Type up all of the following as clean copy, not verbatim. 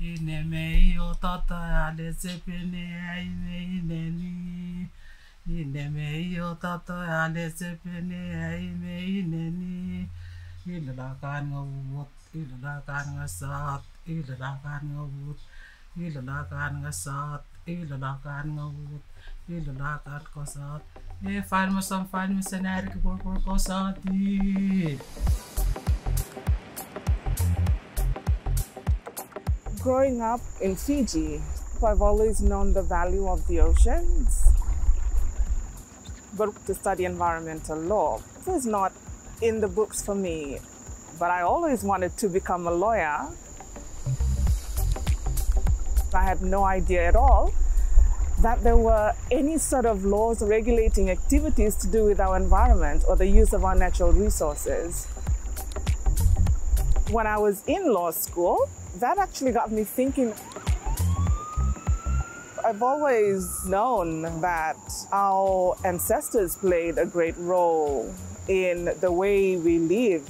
Inemei o tata ale sepene ai mei neni. Inemei o tata ale sepene ai mei neni. Ilalakan ngawut, ilalakan ngasat, ilalakan ngawut, ilalakan ngasat, ilalakan ngawut, ilalakan kosat. Fan mo sanari ko kosati. Growing up in Fiji, I've always known the value of the oceans, but to study environmental law. It was not in the books for me, but I always wanted to become a lawyer. I had no idea at all that there were any sort of laws regulating activities to do with our environment or the use of our natural resources. When I was in law school, that actually got me thinking. I've always known that our ancestors played a great role in the way we live,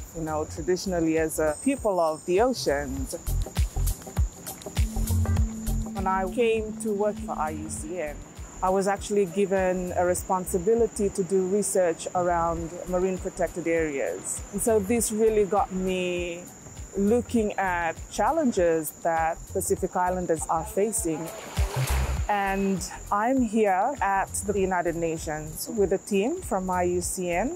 traditionally as a people of the oceans. When I came to work for IUCN, I was actually given a responsibility to do research around marine protected areas. And so this really got me looking at challenges that Pacific Islanders are facing. And I'm here at the United Nations with a team from IUCN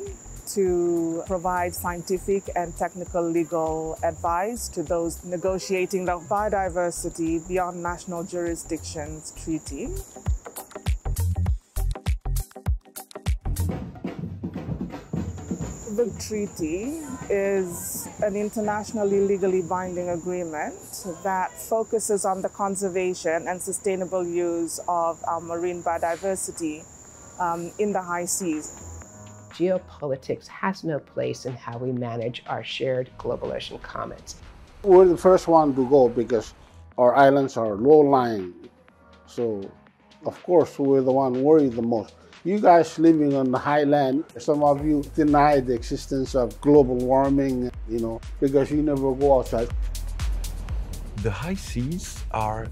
to provide scientific and technical legal advice to those negotiating the Biodiversity Beyond National Jurisdictions Treaty. The treaty is an internationally legally binding agreement that focuses on the conservation and sustainable use of our marine biodiversity in the high seas. Geopolitics has no place in how we manage our shared global ocean commons. We're the first one to go because our islands are low-lying. So, of course, we're the one worried the most. You guys living on the highland, some of you deny the existence of global warming, because you never go outside. The high seas are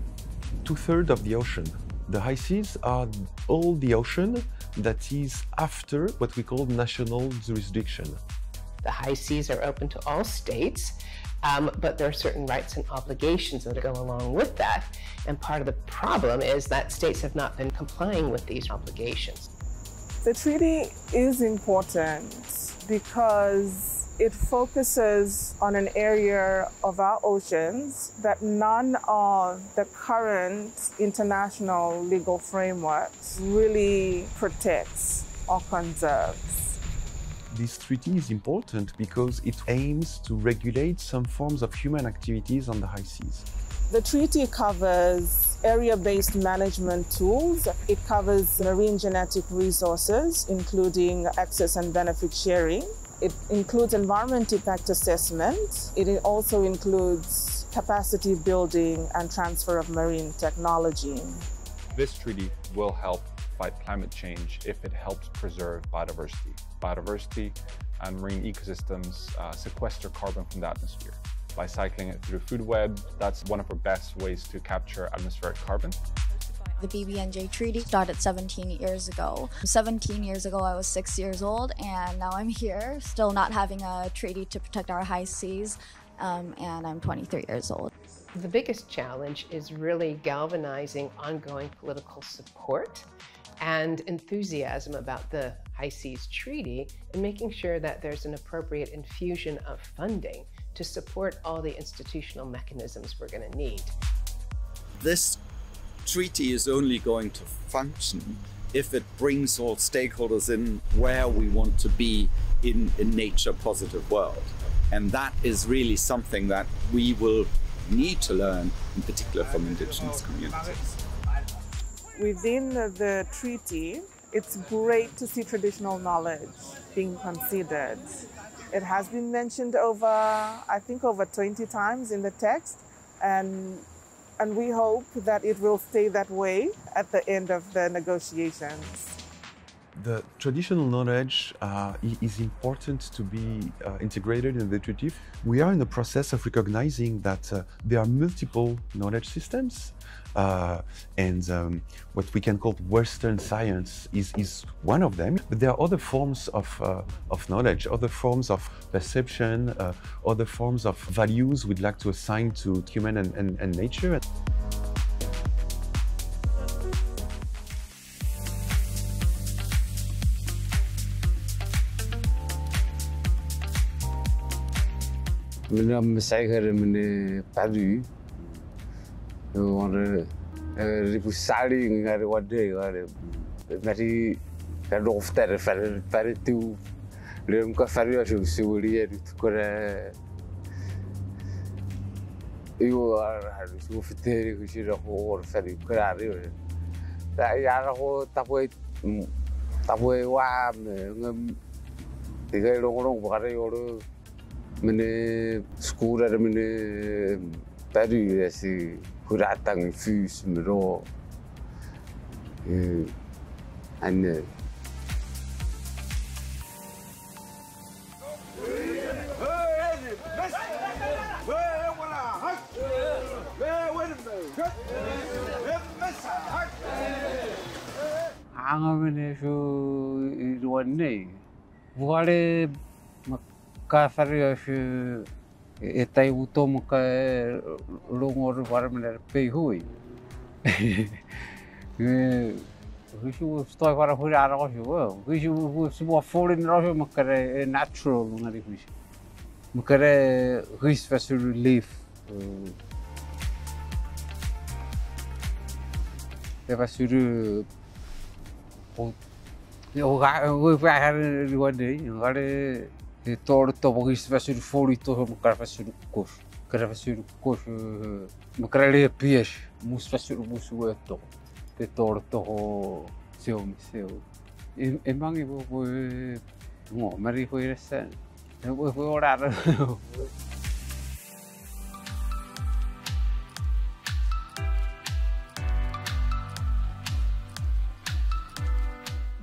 2/3 of the ocean. The high seas are all the ocean that is after what we call national jurisdiction. The high seas are open to all states, but there are certain rights and obligations that go along with that. And part of the problem is that states have not been complying with these obligations. The treaty is important because it focuses on an area of our oceans that none of the current international legal frameworks really protects or conserves. This treaty is important because it aims to regulate some forms of human activities on the high seas. The treaty covers area-based management tools. It covers marine genetic resources, including access and benefit sharing. It includes environment impact assessment. It also includes capacity building and transfer of marine technology. This treaty will help fight climate change if it helps preserve biodiversity. Biodiversity and marine ecosystems sequester carbon from the atmosphere. By cycling it through food web, that's one of our best ways to capture atmospheric carbon. The BBNJ Treaty started 17 years ago. 17 years ago, I was 6 years old, and now I'm here, still not having a treaty to protect our high seas, and I'm 23 years old. The biggest challenge is really galvanizing ongoing political support and enthusiasm about the High Seas Treaty and making sure that there's an appropriate infusion of funding to support all the institutional mechanisms we're going to need. This treaty is only going to function if it brings all stakeholders in where we want to be in a nature-positive world. And that is really something that we will need to learn, in particular from Indigenous communities. Within the treaty, it's great to see traditional knowledge being considered. It has been mentioned I think over 20 times in the text, and we hope that it will stay that way at the end of the negotiations. The traditional knowledge is important to be integrated in the treaty. We are in the process of recognizing that there are multiple knowledge systems, and what we can call Western science is one of them. But there are other forms of knowledge, other forms of perception, other forms of values we'd like to assign to human and nature. من مسايغر من بادو وأنا ريبوسالي غير ودي غير ماتي كانوا افتر فرتو لهم كفريو شو سوريا تكره يو شو فتري وشي راهو فري كراريو لا يعرفوا تبوي وام تيجي لونغ بغاريو من سكورة من باريو سي كراتان فيس مرو عن عامل شو يرواني وعلى كافر شو يتايوتوم كلونغور فارمنر بيهوي وشو استوى فارا فوري عرقشو وشو سبوا فورين راشو مكره ناتشرال نعرف وش مكره غيس فسر ليف فسر هو فاهم الوادي غير torto pochissimo faccio fuori to ma faccio cosh cara faccio cosh ma cara le pesce mus faccio mus uetto te torto seu e mangi vo no ma ri foi essa vo orar.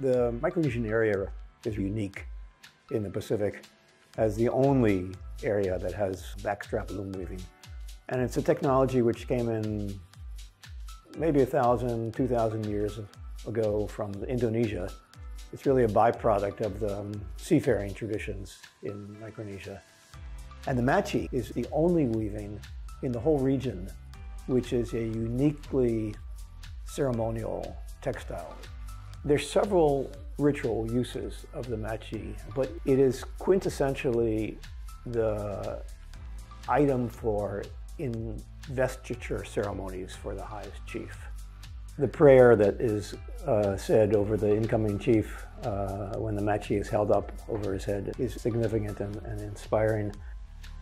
The Micronesian area is unique in the Pacific as the only area that has backstrap loom weaving. And it's a technology which came in maybe 1,000, 2,000 years ago from Indonesia. It's really a byproduct of the seafaring traditions in Micronesia. And the machi is the only weaving in the whole region which is a uniquely ceremonial textile. There's several ritual uses of the machi, but it is quintessentially the item for investiture ceremonies for the highest chief. The prayer that is said over the incoming chief when the machi is held up over his head is significant and inspiring.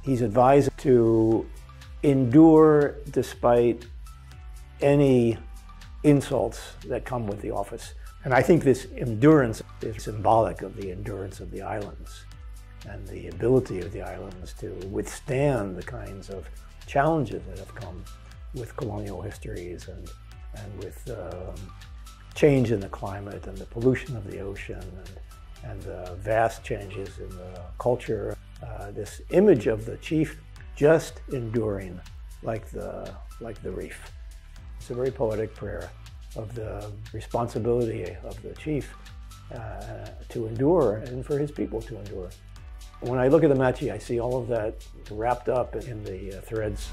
He's advised to endure despite any insults that come with the office. And I think this endurance is symbolic of the endurance of the islands and the ability of the islands to withstand the kinds of challenges that have come with colonial histories and with change in the climate and the pollution of the ocean and the vast changes in the culture. This image of the chief just enduring like the reef. It's a very poetic prayer of the responsibility of the chief to endure and for his people to endure. When I look at the machi, I see all of that wrapped up in the threads.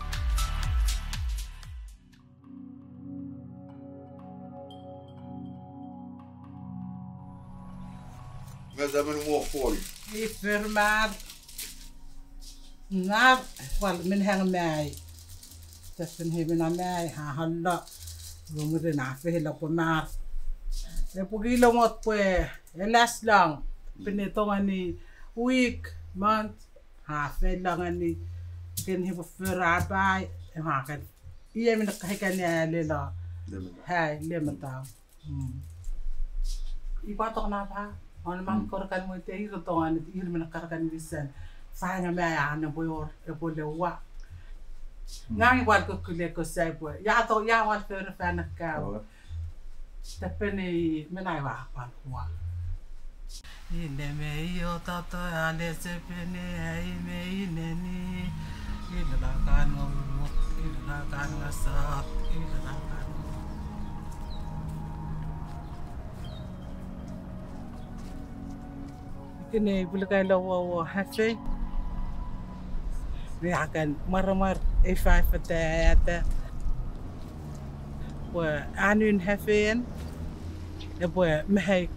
Rumuri na fe la pomar e pugilo mot pue e last lang pinetong ani week month half e lang ani ken hibo ferabai e hakan iye min ka kan ya le la hai le mata I patok na ba on man kor kan mo te hiro tong ani ir min ka kan wisan fa nga me ya na boyor e bolewa ngang wat ko kule ko sai po ya to ya wat fer fa na ka te peni menai wa pa wa Kini bulakay lawa hafe. Ni akan mar ifafata wa anun hafeen. Ebo mahai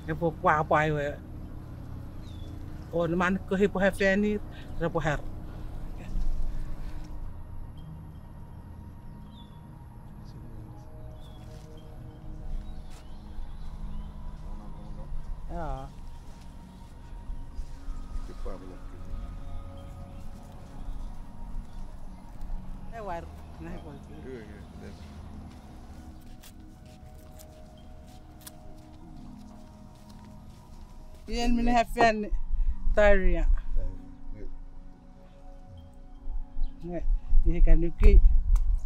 ebo kwapai wa. On man ko hipo hafeeni rabo har. Ja. Yan min hafen taria. Ne, ini kan uki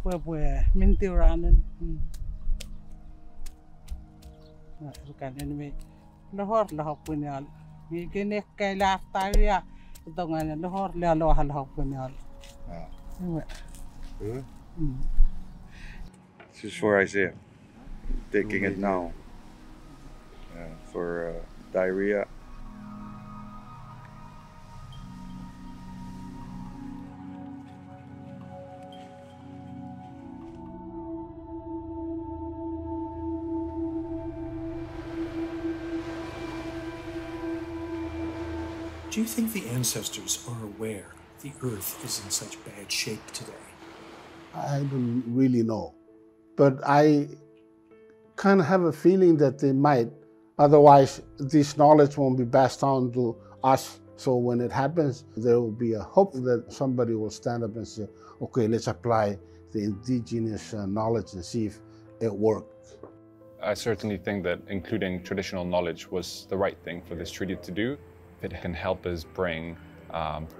buah minti ranen. Nah, bukan ini lahor punyal. Ini kene kaila taria. Tongan lahor lahor punyal. This is for Isaiah, taking it now for diarrhea. Do you think the ancestors are aware the Earth is in such bad shape today? I don't really know, but I kind of have a feeling that they might. Otherwise, this knowledge won't be passed on to us. So when it happens, there will be a hope that somebody will stand up and say, okay, let's apply the indigenous knowledge and see if it works. I certainly think that including traditional knowledge was the right thing for this treaty to do. It can help us bring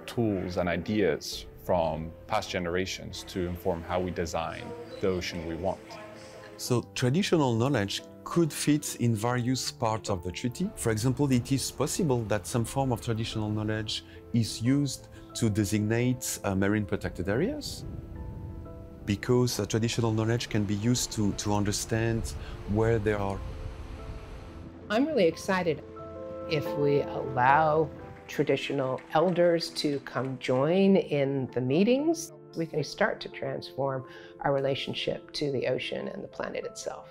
tools and ideas from past generations to inform how we design the ocean we want. So traditional knowledge could fit in various parts of the treaty. For example, it is possible that some form of traditional knowledge is used to designate marine protected areas, because traditional knowledge can be used to understand where they are. I'm really excited if we allow traditional elders to come join in the meetings. We can start to transform our relationship to the ocean and the planet itself.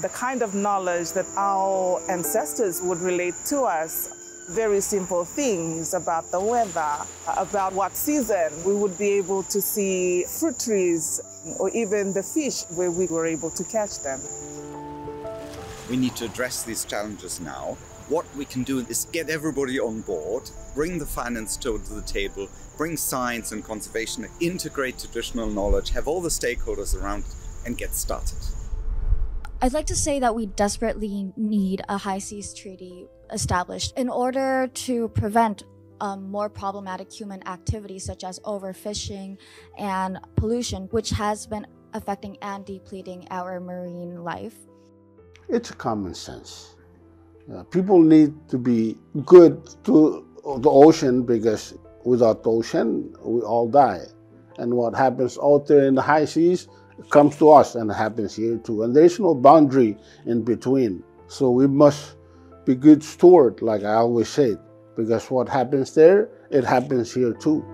The kind of knowledge that our ancestors would relate to us, very simple things about the weather, about what season we would be able to see fruit trees or even the fish where we were able to catch them. We need to address these challenges now. What we can do is get everybody on board, bring the finance to the table, bring science and conservation, integrate traditional knowledge, have all the stakeholders around it, and get started. I'd like to say that we desperately need a High Seas Treaty established in order to prevent more problematic human activities such as overfishing and pollution, which has been affecting and depleting our marine life. It's common sense. People need to be good to the ocean, because without the ocean, we all die. And what happens out there in the high seas comes to us, and it happens here too. And there's no boundary in between. So we must be good stewards, like I always say, because what happens there, it happens here too.